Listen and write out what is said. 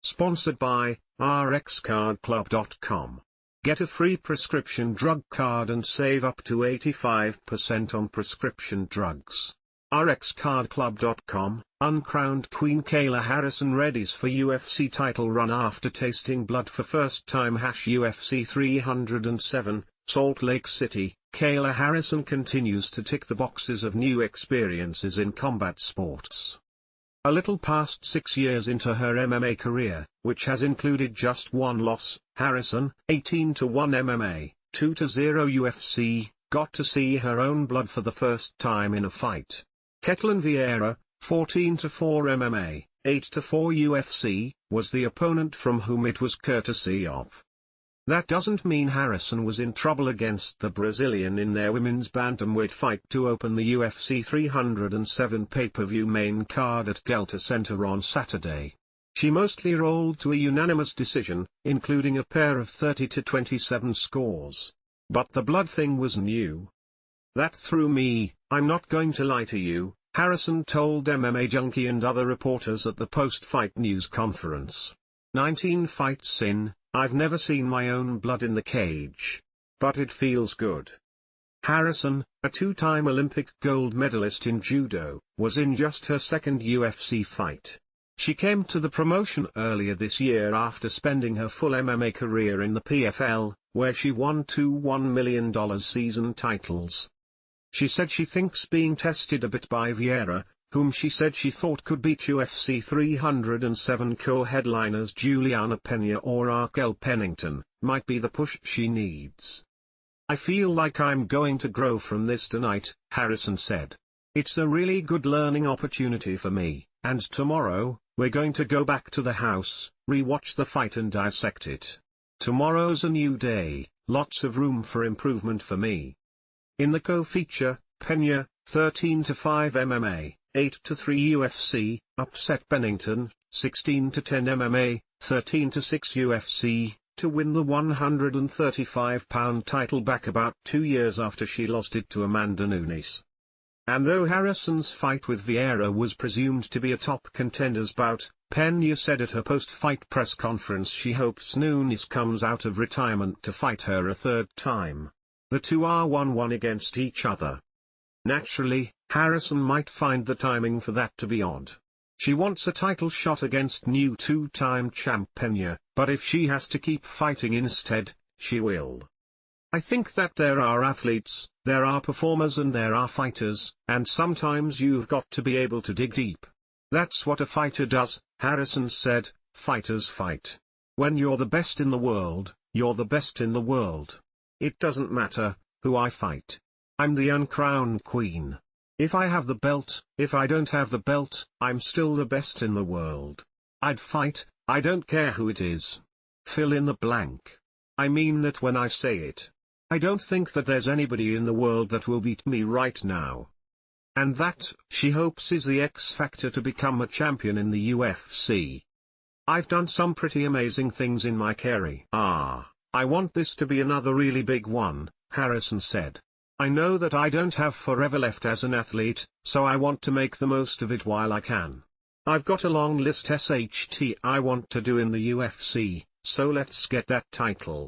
Sponsored by rxcardclub.com. Get a free prescription drug card and save up to 85% on prescription drugs. rxcardclub.com. Uncrowned Queen Kayla Harrison readies for UFC title run after tasting blood for first time. UFC307, Salt Lake City. Kayla Harrison continues to tick the boxes of new experiences in combat sports. A little past 6 years into her MMA career, which has included just one loss, Harrison, 18-1 MMA, 2-0 UFC, got to see her own blood for the first time in a fight. Ketlen Vieira, 14-4 MMA, 8-4 UFC, was the opponent from whom it was courtesy of. That doesn't mean Harrison was in trouble against the Brazilian in their women's bantamweight fight to open the UFC 307 pay-per-view main card at Delta Center on Saturday. She mostly rolled to a unanimous decision, including a pair of 30-27 scores. But the blood thing was new. That threw me, I'm not going to lie to you, Harrison told MMA Junkie and other reporters at the post-fight news conference. 19 fights in, I've never seen my own blood in the cage. But it feels good. Harrison, a two-time Olympic gold medalist in judo, was in just her second UFC fight. She came to the promotion earlier this year after spending her full MMA career in the PFL, where she won two $1 million season titles. She said she thinks being tested a bit by Vieira, whom she said she thought could beat UFC 307 co-headliners Julianna Pea or Raquel Pennington, might be the push she needs. I feel like I'm going to grow from this tonight, Harrison said. It's a really good learning opportunity for me, and tomorrow, we're going to go back to the house, rewatch the fight and dissect it. Tomorrow's a new day, lots of room for improvement for me. In the co-feature, Pea, 13-5 MMA, 8-3 UFC, upset Pennington, 16-10 MMA, 13-6 UFC, to win the 135-pound title back about 2 years after she lost it to Amanda Nunes. And though Harrison's fight with Vieira was presumed to be a top contenders bout, Pea said at her post-fight press conference she hopes Nunes comes out of retirement to fight her a third time. The two are 1-1 against each other. Naturally, Harrison might find the timing for that to be odd. She wants a title shot against new two-time champ Pea, but if she has to keep fighting instead, she will. I think that there are athletes, there are performers and there are fighters, and sometimes you've got to be able to dig deep. That's what a fighter does, Harrison said. Fighters fight. When you're the best in the world, you're the best in the world. It doesn't matter who I fight. I'm the uncrowned queen. If I have the belt, if I don't have the belt, I'm still the best in the world. I'd fight, I don't care who it is. Fill in the blank. I mean that when I say it. I don't think that there's anybody in the world that will beat me right now. And that, she hopes, is the X factor to become a champion in the UFC. I've done some pretty amazing things in my career. I want this to be another really big one, Harrison said. I know that I don't have forever left as an athlete, so I want to make the most of it while I can. I've got a long list I want to do in the UFC, so let's get that title.